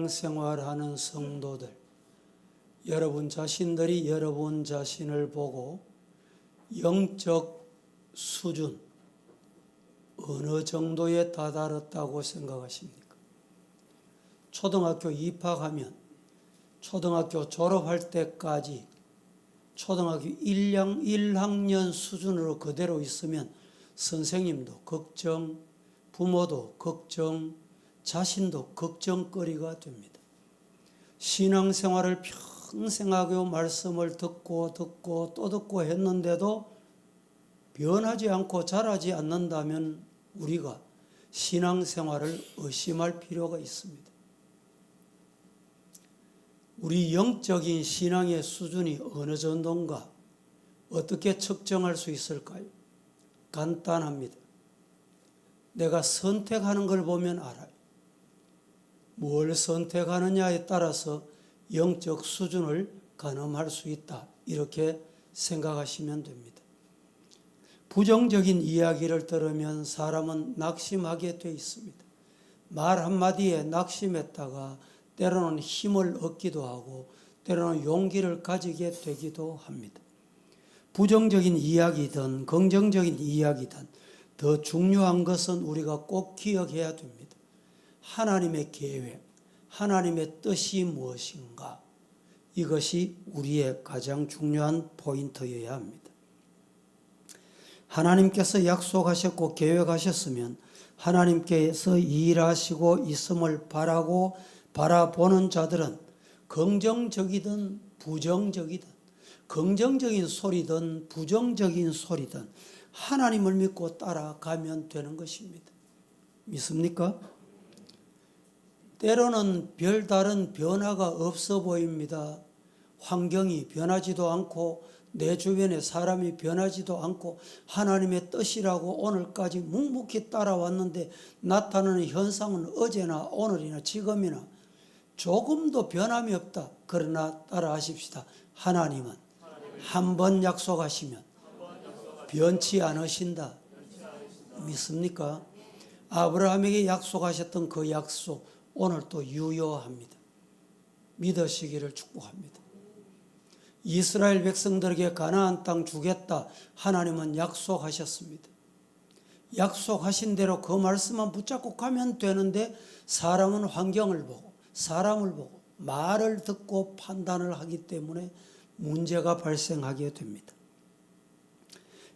신앙생활하는 성도들, 여러분 자신들이 여러분 자신을 보고 영적 수준 어느 정도에 다다랐다고 생각하십니까? 초등학교 입학하면 초등학교 졸업할 때까지 초등학교 1학년 수준으로 그대로 있으면 선생님도 걱정, 부모도 걱정, 자신도 걱정거리가 됩니다. 신앙생활을 평생 하고 말씀을 듣고 또 듣고 했는데도 변하지 않고 자라지 않는다면 우리가 신앙생활을 의심할 필요가 있습니다. 우리 영적인 신앙의 수준이 어느 정도인가 어떻게 측정할 수 있을까요? 간단합니다. 내가 선택하는 걸 보면 알아요. 뭘 선택하느냐에 따라서 영적 수준을 가늠할 수 있다. 이렇게 생각하시면 됩니다. 부정적인 이야기를 들으면 사람은 낙심하게 돼 있습니다. 말 한마디에 낙심했다가 때로는 힘을 얻기도 하고 때로는 용기를 가지게 되기도 합니다. 부정적인 이야기든 긍정적인 이야기든 더 중요한 것은 우리가 꼭 기억해야 됩니다. 하나님의 계획, 하나님의 뜻이 무엇인가? 이것이 우리의 가장 중요한 포인트여야 합니다. 하나님께서 약속하셨고 계획하셨으면 하나님께서 일하시고 있음을 바라보는 자들은 긍정적이든 부정적이든 긍정적인 소리든 부정적인 소리든 하나님을 믿고 따라가면 되는 것입니다. 믿습니까? 때로는 별다른 변화가 없어 보입니다. 환경이 변하지도 않고 내 주변에 사람이 변하지도 않고 하나님의 뜻이라고 오늘까지 묵묵히 따라왔는데 나타나는 현상은 어제나 오늘이나 지금이나 조금도 변함이 없다. 그러나 따라하십시다. 하나님은 한 번 약속하시면 변치 않으신다. 믿습니까? 아브라함에게 약속하셨던 그 약속 오늘 또 유효합니다. 믿으시기를 축복합니다. 이스라엘 백성들에게 가나안 땅 주겠다. 하나님은 약속하셨습니다. 약속하신 대로 그 말씀만 붙잡고 가면 되는데 사람은 환경을 보고 사람을 보고 말을 듣고 판단을 하기 때문에 문제가 발생하게 됩니다.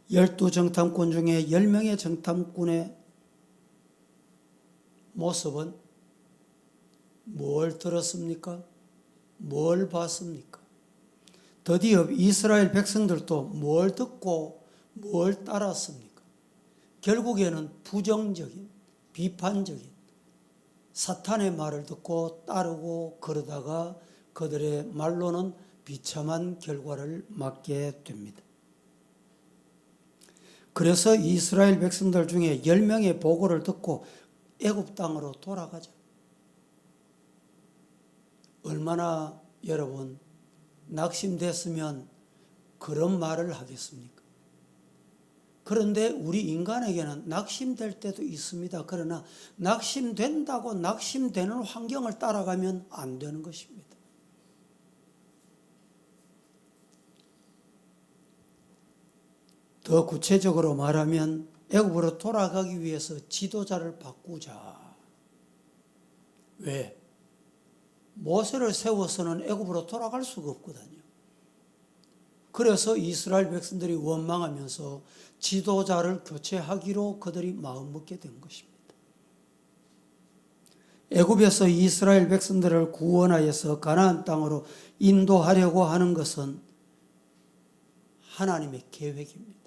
12정탐꾼 중에 10명의 정탐꾼의 모습은 뭘 들었습니까? 뭘 봤습니까? 드디어 이스라엘 백성들도 뭘 듣고 뭘 따랐습니까? 결국에는 부정적인, 비판적인 사탄의 말을 듣고 따르고 그러다가 그들의 말로는 비참한 결과를 맞게 됩니다. 그래서 이스라엘 백성들 중에 10명의 보고를 듣고 애굽 땅으로 돌아가자. 얼마나 여러분 낙심됐으면 그런 말을 하겠습니까? 그런데 우리 인간에게는 낙심될 때도 있습니다. 그러나 낙심된다고 낙심되는 환경을 따라가면 안 되는 것입니다. 더 구체적으로 말하면 애굽으로 돌아가기 위해서 지도자를 바꾸자. 왜? 모세를 세워서는 애굽으로 돌아갈 수가 없거든요. 그래서 이스라엘 백성들이 원망하면서 지도자를 교체하기로 그들이 마음먹게 된 것입니다. 애굽에서 이스라엘 백성들을 구원하여서 가나안 땅으로 인도하려고 하는 것은 하나님의 계획입니다.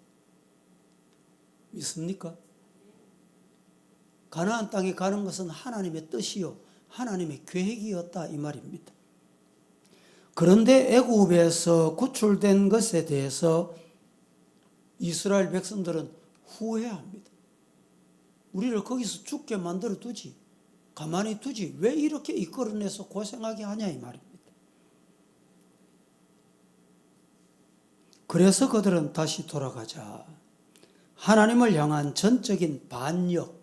믿습니까? 가나안 땅에 가는 것은 하나님의 뜻이요 하나님의 계획이었다 이 말입니다. 그런데 애굽에서 구출된 것에 대해서 이스라엘 백성들은 후회합니다. 우리를 거기서 죽게 만들어 두지, 가만히 두지, 왜 이렇게 이끌어내서 고생하게 하냐 이 말입니다. 그래서 그들은 다시 돌아가자. 하나님을 향한 전적인 반역,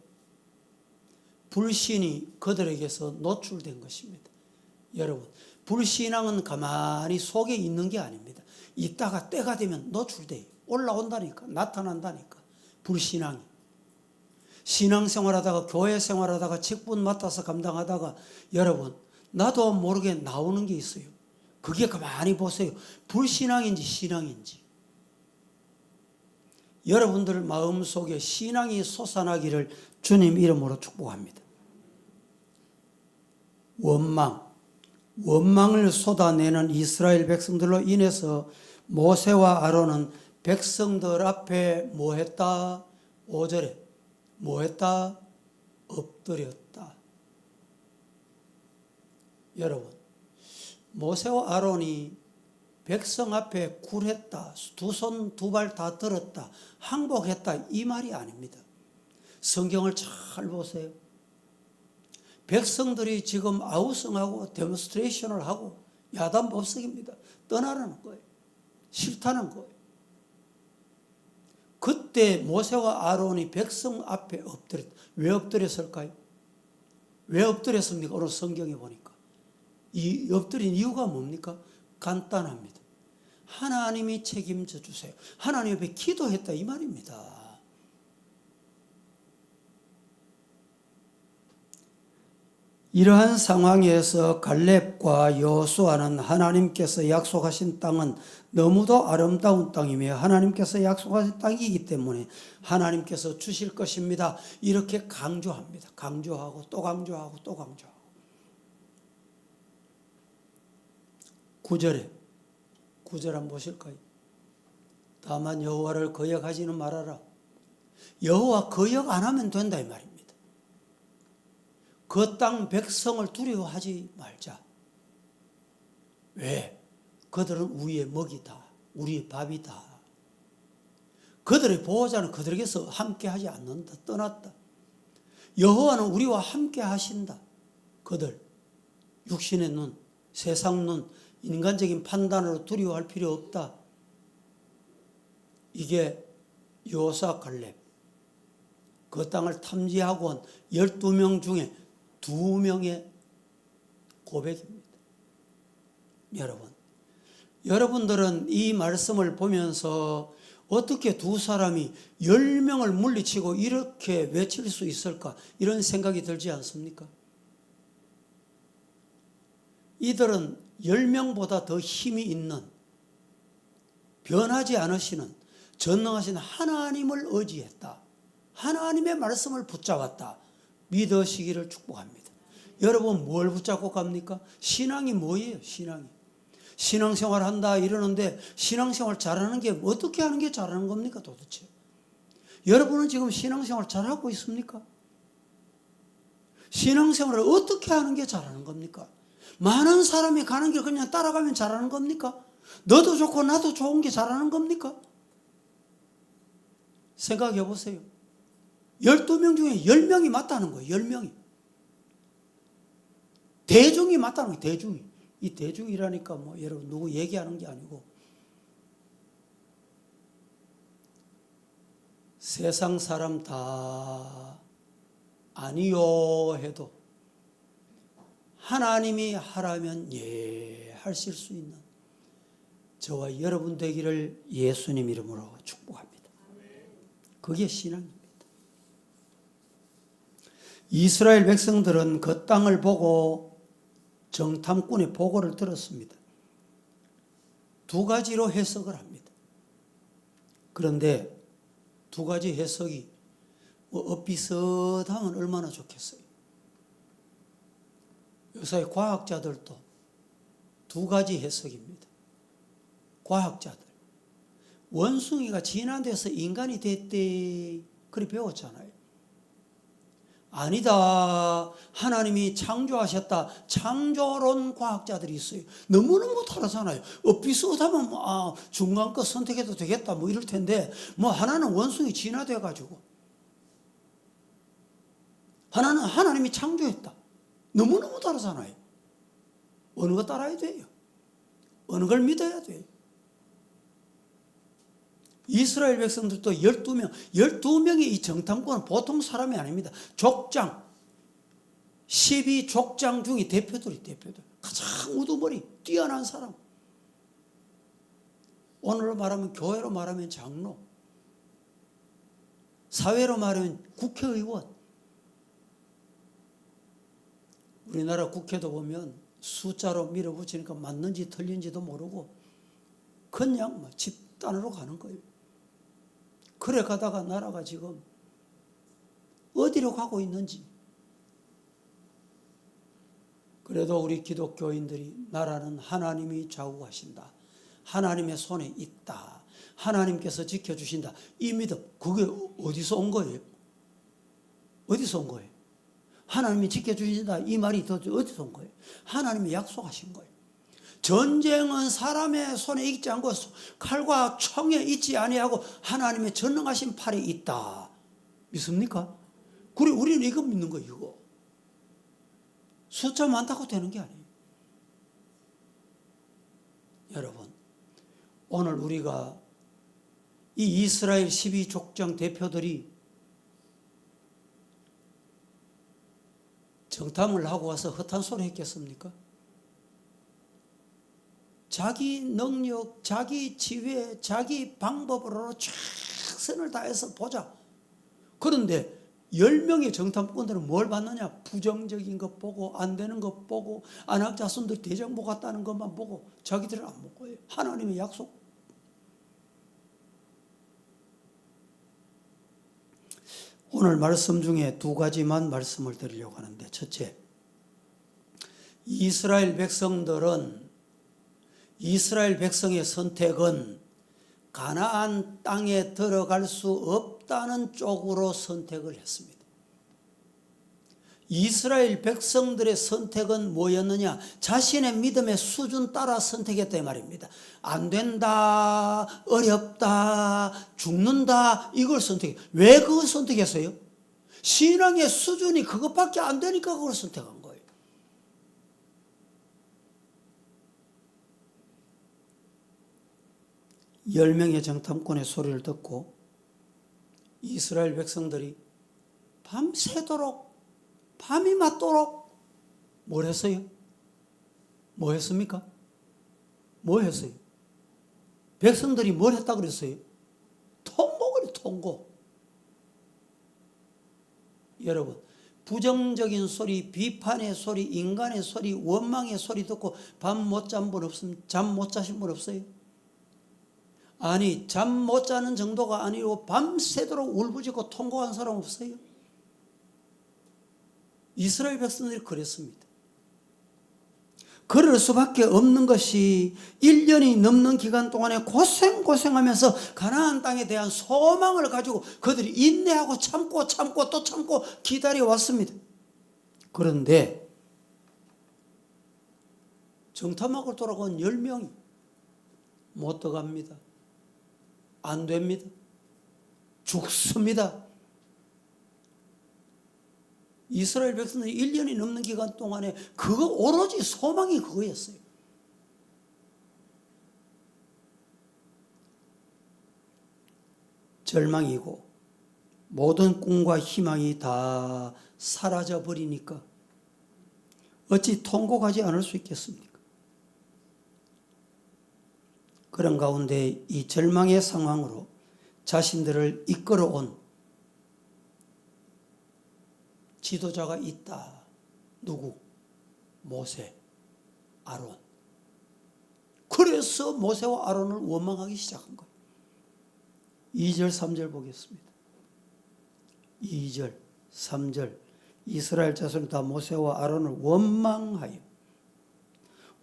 불신이 그들에게서 노출된 것입니다. 여러분, 불신앙은 가만히 속에 있는 게 아닙니다. 있다가 때가 되면 노출돼요. 올라온다니까, 나타난다니까. 불신앙이. 신앙생활하다가, 교회 생활하다가, 직분 맡아서 감당하다가 여러분, 나도 모르게 나오는 게 있어요. 그게 가만히 보세요. 불신앙인지 신앙인지. 여러분들 마음속에 신앙이 솟아나기를 주님 이름으로 축복합니다. 원망을 쏟아내는 이스라엘 백성들로 인해서 모세와 아론은 백성들 앞에 뭐 했다? 5절에 뭐 했다? 엎드렸다. 여러분, 모세와 아론이 백성 앞에 굴했다, 두 손 두 발 다 들었다, 항복했다, 이 말이 아닙니다. 성경을 잘 보세요. 백성들이 지금 아우성하고 데몬스트레이션을 하고 야단법석입니다. 떠나라는 거예요. 싫다는 거예요. 그때 모세와 아론이 백성 앞에 엎드렸다. 왜 엎드렸을까요? 왜 엎드렸습니까? 오늘 성경에 보니까. 이 엎드린 이유가 뭡니까? 간단합니다. 하나님이 책임져 주세요. 하나님 앞에 기도했다 이 말입니다. 이러한 상황에서 갈렙과 여호수아는 하나님께서 약속하신 땅은 너무도 아름다운 땅이며 하나님께서 약속하신 땅이기 때문에 하나님께서 주실 것입니다. 이렇게 강조합니다. 강조하고 또 강조하고 또 강조하고. 9절 한번 보실까요? 다만 여호와를 거역하지는 말아라. 여호와 거역 안 하면 된다 이 말입니다. 그 땅 백성을 두려워하지 말자. 왜? 그들은 우리의 먹이다. 우리의 밥이다. 그들의 보호자는 그들에게서 함께하지 않는다. 떠났다. 여호와는 우리와 함께 하신다. 그들 육신의 눈, 세상 눈, 인간적인 판단으로 두려워할 필요 없다. 이게 여호수아 갈렙 그 땅을 탐지하고 온 12명 중에 2명의 고백입니다. 여러분들은 이 말씀을 보면서 어떻게 두 사람이 10명을 물리치고 이렇게 외칠 수 있을까? 이런 생각이 들지 않습니까? 이들은 10명보다 더 힘이 있는 변하지 않으시는 전능하신 하나님을 의지했다. 하나님의 말씀을 붙잡았다. 믿으시기를 축복합니다. 여러분 뭘 붙잡고 갑니까? 신앙이 뭐예요? 신앙생활 한다 이러는데 신앙생활 잘하는 게 어떻게 하는 게 잘하는 겁니까 도대체? 여러분은 지금 신앙생활 잘하고 있습니까? 신앙생활을 어떻게 하는 게 잘하는 겁니까? 많은 사람이 가는 길 그냥 따라가면 잘하는 겁니까? 너도 좋고 나도 좋은 게 잘하는 겁니까? 생각해 보세요. 12명 중에 10명이 맞다는 거예요. 10명이. 대중이 맞다는 거예요. 대중이. 이 대중이라니까 뭐 여러분 누구 얘기하는 게 아니고 세상 사람 다 아니요 해도 하나님이 하라면 예 하실 수 있는 저와 여러분 되기를 예수님 이름으로 축복합니다. 그게 신앙입니다. 이스라엘 백성들은 그 땅을 보고 정탐꾼의 보고를 들었습니다. 두 가지로 해석을 합니다. 그런데 두 가지 해석이 엇비슷하면 얼마나 좋겠어요. 요새 과학자들도 두 가지 해석입니다. 과학자들. 원숭이가 진화돼서 인간이 됐대. 그렇게 배웠잖아요. 아니다. 하나님이 창조하셨다. 창조론 과학자들이 있어요. 너무너무 다르잖아요. 엇비슷하면 중간껏 선택해도 되겠다. 뭐 이럴 텐데 하나는 원숭이 진화돼 가지고 하나는 하나님이 창조했다. 너무너무 다르잖아요. 어느 거 따라야 돼요? 어느 걸 믿어야 돼요? 이스라엘 백성들도 12명이 이 정탐꾼은 보통 사람이 아닙니다. 족장. 12족장 중에 대표들. 가장 우두머리 뛰어난 사람. 오늘로 말하면 교회로 말하면 장로. 사회로 말하면 국회의원. 우리나라 국회도 보면 숫자로 밀어붙이니까 맞는지 틀린지도 모르고 그냥 집단으로 가는 거예요. 그래 가다가 나라가 지금 어디로 가고 있는지. 그래도 우리 기독교인들이 나라는 하나님이 좌우하신다. 하나님의 손에 있다. 하나님께서 지켜주신다. 이 믿음, 그게 어디서 온 거예요? 어디서 온 거예요? 하나님이 지켜주신다. 이 말이 어디서 온 거예요? 하나님이 약속하신 거예요. 전쟁은 사람의 손에 있지 않고 칼과 총에 있지 아니하고 하나님의 전능하신 팔에 있다. 믿습니까? 그래, 우리는 이거 믿는 거예요. 이거. 숫자 많다고 되는 게 아니에요. 여러분, 오늘 우리가 이 이스라엘 12족장 대표들이 정탐을 하고 와서 헛한 소리 했겠습니까? 자기 능력, 자기 지혜, 자기 방법으로 최선을 다해서 보자. 그런데 10명의 정탐꾼들은 뭘 봤느냐? 부정적인 것 보고, 안 되는 것 보고, 안악자손들 대장 못 갔다는 것만 보고 자기들은 안 먹고요. 하나님의 약속. 오늘 말씀 중에 두 가지만 말씀을 드리려고 하는데, 첫째, 이스라엘 백성의 선택은 가나안 땅에 들어갈 수 없다는 쪽으로 선택을 했습니다. 이스라엘 백성들의 선택은 뭐였느냐? 자신의 믿음의 수준 따라 선택했다 이 말입니다. 안 된다, 어렵다, 죽는다, 이걸 선택해. 왜 그걸 선택했어요? 신앙의 수준이 그것밖에 안 되니까 그걸 선택한 거예요. 열 명의 정탐꾼의 소리를 듣고 이스라엘 백성들이 밤새도록, 밤이 맞도록 뭘 했어요? 뭐 했습니까? 뭐 했어요? 백성들이 뭘 했다고 그랬어요? 통곡을 통곡. 여러분, 부정적인 소리, 비판의 소리, 인간의 소리, 원망의 소리 듣고 밤 못 잔 분 없으면 잠 못 자신 분 없어요? 아니, 잠 못 자는 정도가 아니고 밤새도록 울부짖고 통곡한 사람 없어요? 이스라엘 백성들이 그랬습니다. 그럴 수밖에 없는 것이 1년이 넘는 기간 동안에 고생하면서 가나안 땅에 대한 소망을 가지고 그들이 인내하고 참고 또 참고 기다려왔습니다. 그런데 정탐하고 돌아온 10명이 못 들어갑니다. 안 됩니다. 죽습니다. 이스라엘 백성들이 1년이 넘는 기간 동안에 그거 오로지 소망이 그거였어요. 절망이고 모든 꿈과 희망이 다 사라져 버리니까 어찌 통곡하지 않을 수 있겠습니까? 그런 가운데 이 절망의 상황으로 자신들을 이끌어온 지도자가 있다. 누구? 모세, 아론. 그래서 모세와 아론을 원망하기 시작한 거예요. 2절, 3절 보겠습니다. 2절, 3절. 이스라엘 자손이 다 모세와 아론을 원망하여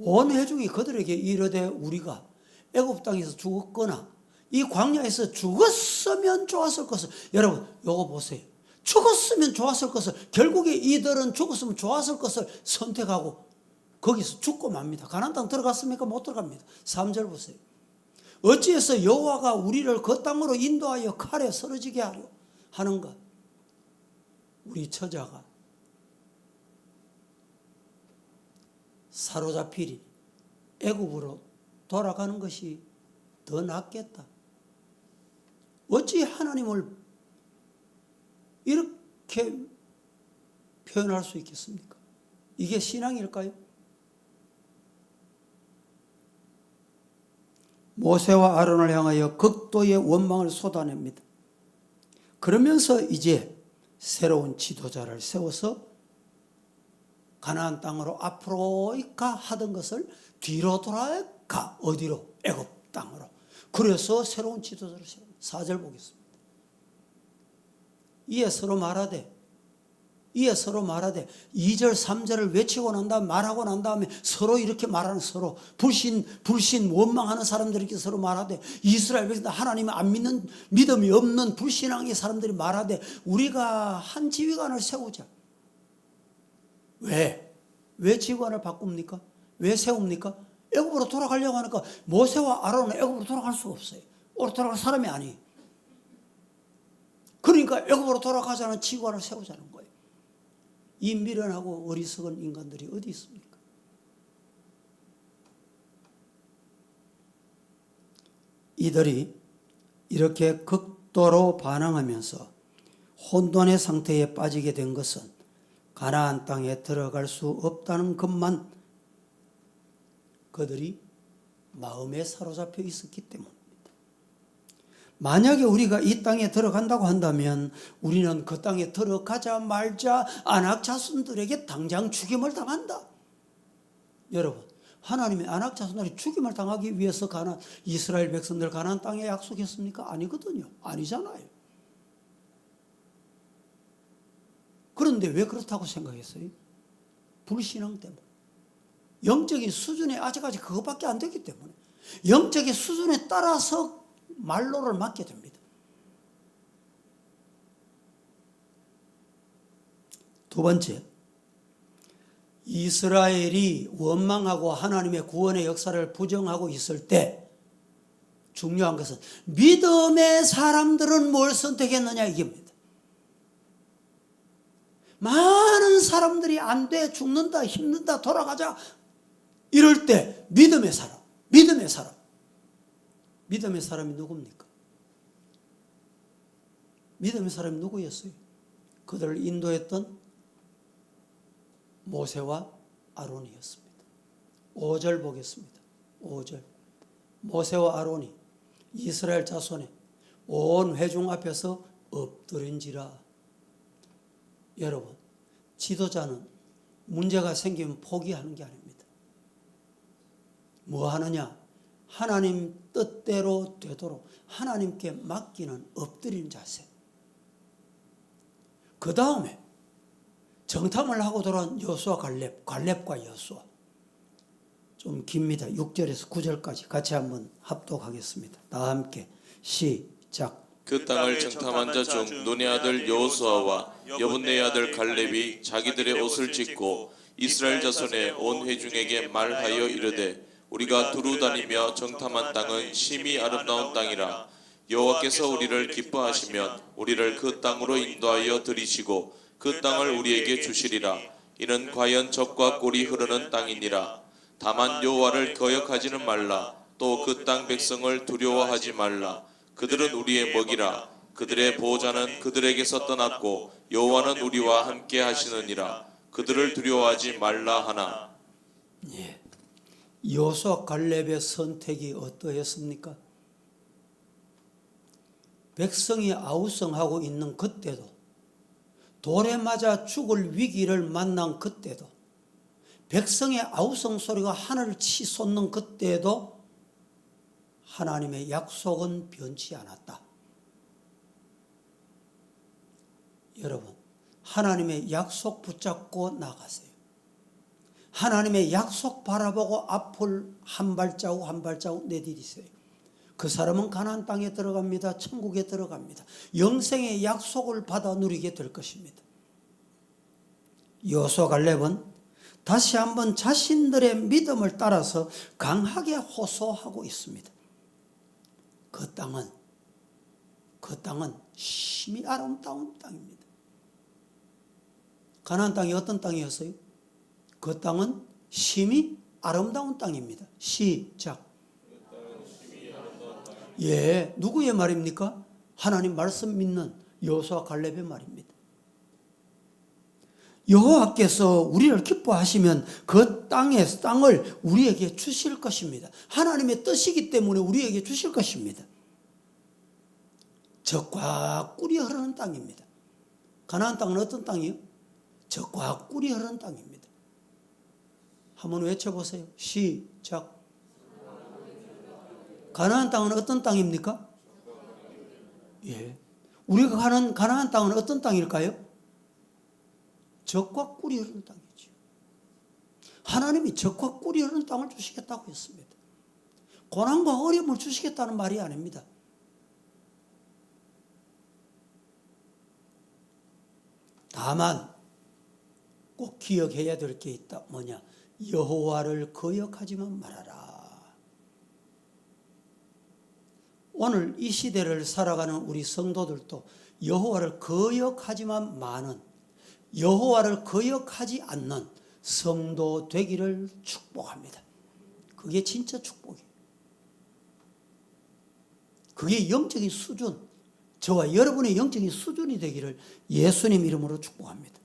온 회중이 그들에게 이르되 우리가 애굽 땅에서 죽었거나 이 광야에서 죽었으면 좋았을 것을. 여러분, 요거 보세요. 죽었으면 좋았을 것을, 결국에 이들은 죽었으면 좋았을 것을 선택하고 거기서 죽고 맙니다. 가나안 땅 들어갔습니까? 못 들어갑니다. 3절 보세요. 어찌해서 여호와가 우리를 그 땅으로 인도하여 칼에 쓰러지게 하려 하는가? 우리 처자가 사로잡히리 애굽으로 돌아가는 것이 더 낫겠다. 어찌 하나님을 이렇게 표현할 수 있겠습니까? 이게 신앙일까요? 모세와 아론을 향하여 극도의 원망을 쏟아냅니다. 그러면서 이제 새로운 지도자를 세워서 가나안 땅으로 앞으로 가 하던 것을 뒤로 돌아가. 어디로? 애굽 땅으로. 그래서 새로운 지도자를 세웁니다. 4절 보겠습니다. 이에 서로 말하되 2절 3절을 외치고 난 다음에 말하고 난 다음에 서로 이렇게 말하는, 서로 불신 원망하는 사람들에게 서로 말하되, 이스라엘 백성들 하나님을 안 믿는, 믿음이 없는 불신앙의 사람들이 말하되 우리가 한 지휘관을 세우자. 왜 지휘관을 바꿉니까? 왜 세웁니까? 애굽으로 돌아가려고 하니까 모세와 아론은 애굽으로 돌아갈 수가 없어요. 돌아갈 사람이 아니에요. 그러니까 애굽으로 돌아가자는 지휘관을 세우자는 거예요. 이 미련하고 어리석은 인간들이 어디 있습니까? 이들이 이렇게 극도로 반항하면서 혼돈의 상태에 빠지게 된 것은 가나안 땅에 들어갈 수 없다는 것만 그들이 마음에 사로잡혀 있었기 때문입니다. 만약에 우리가 이 땅에 들어간다고 한다면 우리는 그 땅에 들어가자 말자 아낙 자손들에게 당장 죽임을 당한다. 여러분, 하나님이 아낙 자손들이 죽임을 당하기 위해서 이스라엘 백성들 가나안 땅에 약속했습니까? 아니거든요. 아니잖아요. 그런데 왜 그렇다고 생각했어요? 불신앙 때문에. 영적인 수준에 아직까지 그것밖에 안 되기 때문에, 영적인 수준에 따라서 말로를 맞게 됩니다. 두 번째, 이스라엘이 원망하고 하나님의 구원의 역사를 부정하고 있을 때 중요한 것은 믿음의 사람들은 뭘 선택했느냐 이겁니다. 많은 사람들이 안 돼, 죽는다, 힘든다, 돌아가자 이럴 때 믿음의 사람이 누굽니까? 믿음의 사람이 누구였어요? 그들을 인도했던 모세와 아론이었습니다. 5절 보겠습니다. 5절. 모세와 아론이 이스라엘 자손의 온 회중 앞에서 엎드린지라. 여러분, 지도자는 문제가 생기면 포기하는 게 아닙니다. 뭐 하느냐? 하나님 뜻대로 되도록 하나님께 맡기는 엎드린 자세. 그 다음에 정탐을 하고 돌아온 여수와 갈렙과 여수와. 좀 깁니다. 6절에서 9절까지 같이 한번 합독하겠습니다. 다 함께 시작. 그 땅을 정탐한 자 중 눈의 아들 여호수아와 여분네의 아들 갈렙이 자기들의 옷을 찢고 이스라엘 자손의 온 회중에게 말하여 이르되, 우리가 두루 다니며 정탐한 땅은 심히 아름다운 땅이라. 여호와께서 우리를 기뻐하시면 우리를 그 땅으로 인도하여 들이시고 그 땅을 우리에게 주시리라. 이는 과연 젖과 꿀이 흐르는 땅이니라. 다만 여호와를 거역하지는 말라. 또 그 땅 백성을 두려워하지 말라. 그들은 우리의 먹이라. 그들의 보호자는 그들에게서 떠났고 여호와는 우리와 함께 하시느니라. 그들을 두려워하지 말라 하나. 예. 여호수아 갈렙의 선택이 어떠했습니까? 백성이 아우성하고 있는 그때도, 돌에 맞아 죽을 위기를 만난 그때도, 백성의 아우성 소리가 하늘을 치솟는 그때도 하나님의 약속은 변치 않았다. 여러분, 하나님의 약속 붙잡고 나가세요. 하나님의 약속 바라보고 앞을 한 발자국 한 발자국 내디디세요. 그 사람은 가나안 땅에 들어갑니다. 천국에 들어갑니다. 영생의 약속을 받아 누리게 될 것입니다. 여호수아 갈렙은 다시 한번 자신들의 믿음을 따라서 강하게 호소하고 있습니다. 그 땅은 심히 아름다운 땅입니다. 가나안 땅이 어떤 땅이었어요? 그 땅은 심히 아름다운 땅입니다. 시작. 예, 누구의 말입니까? 하나님 말씀 믿는 여호수아 갈렙의 말입니다. 여호와께서 우리를 기뻐하시면 그 땅을 우리에게 주실 것입니다. 하나님의 뜻이기 때문에 우리에게 주실 것입니다. 젖과 꿀이 흐르는 땅입니다. 가나안 땅은 어떤 땅이요? 젖과 꿀이 흐르는 땅입니다. 한번 외쳐보세요. 시작. 가나안 땅은 어떤 땅입니까? 예. 우리가 가는 가나안 땅은 어떤 땅일까요? 젖과 꿀이 흐르는 땅이죠. 하나님이 젖과 꿀이 흐르는 땅을 주시겠다고 했습니다. 고난과 어려움을 주시겠다는 말이 아닙니다. 다만 꼭 기억해야 될 게 있다. 뭐냐? 여호와를 거역하지만 말아라. 오늘 이 시대를 살아가는 우리 성도들도 여호와를 거역하지만 많은, 여호와를 거역하지 않는 성도 되기를 축복합니다. 그게 진짜 축복이에요. 그게 영적인 수준, 저와 여러분의 영적인 수준이 되기를 예수님 이름으로 축복합니다.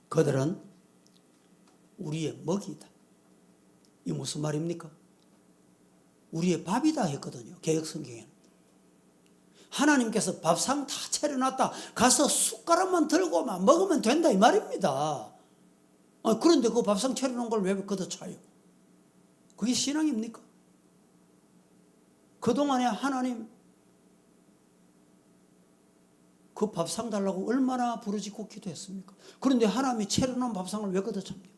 그들은 우리의 먹이다. 이 무슨 말입니까? 우리의 밥이다 했거든요. 개혁성경에는. 하나님께서 밥상 다 차려놨다. 가서 숟가락만 들고만 먹으면 된다 이 말입니다. 그런데 그 밥상 차려놓은 걸 왜 걷어차요? 그게 신앙입니까? 그동안에 하나님 그 밥상 달라고 얼마나 부르짖고 기도했습니까? 그런데 하나님이 차려놓은 밥상을 왜 걷어찹니까?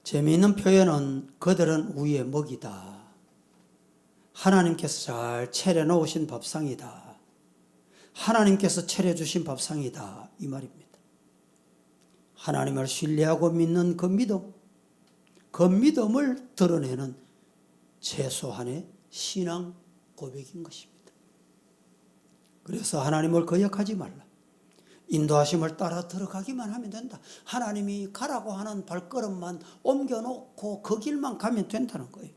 재미있는 표현은 그들은 우리의 먹이다. 하나님께서 잘 차려놓으신 밥상이다. 하나님께서 차려주신 밥상이다. 이 말입니다. 하나님을 신뢰하고 믿는 그 믿음, 그 믿음을 드러내는 최소한의 신앙 고백인 것입니다. 그래서 하나님을 거역하지 말라. 인도하심을 따라 들어가기만 하면 된다. 하나님이 가라고 하는 발걸음만 옮겨놓고 그 길만 가면 된다는 거예요.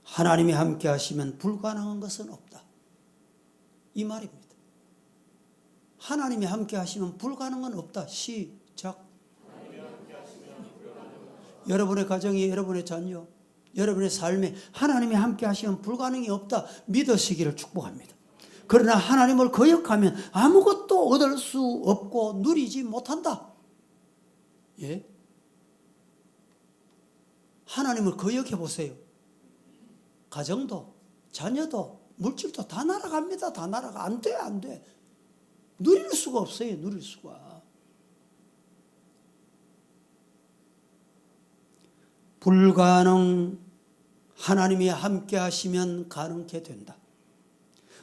하나님이 함께 하시면 불가능한 것은 없다. 이 말입니다. 하나님이 함께 하시면 불가능한 없다. 시작. 여러분의 가정이, 여러분의 자녀, 여러분의 삶에 하나님이 함께 하시면 불가능이 없다. 믿으시기를 축복합니다. 그러나 하나님을 거역하면 아무것도 얻을 수 없고 누리지 못한다. 예? 하나님을 거역해 보세요. 가정도, 자녀도, 물질도 다 날아갑니다. 다 날아가. 안 돼, 안 돼. 누릴 수가 없어요. 누릴 수가. 불가능, 하나님이 함께 하시면 가능케 된다.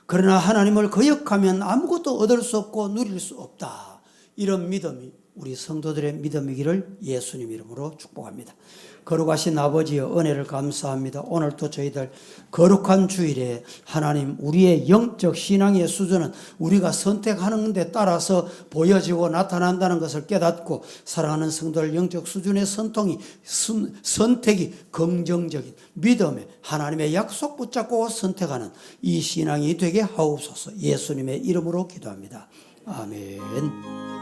그러나 하나님을 거역하면 아무것도 얻을 수 없고 누릴 수 없다. 이런 믿음이 우리 성도들의 믿음이기를 예수님 이름으로 축복합니다. 거룩하신 아버지여, 은혜를 감사합니다. 오늘도 저희들 거룩한 주일에 하나님, 우리의 영적 신앙의 수준은 우리가 선택하는 데 따라서 보여지고 나타난다는 것을 깨닫고 사랑하는 성도들 영적 수준의 선택이 긍정적인 믿음에 하나님의 약속 붙잡고 선택하는 이 신앙이 되게 하옵소서. 예수님의 이름으로 기도합니다. 아멘.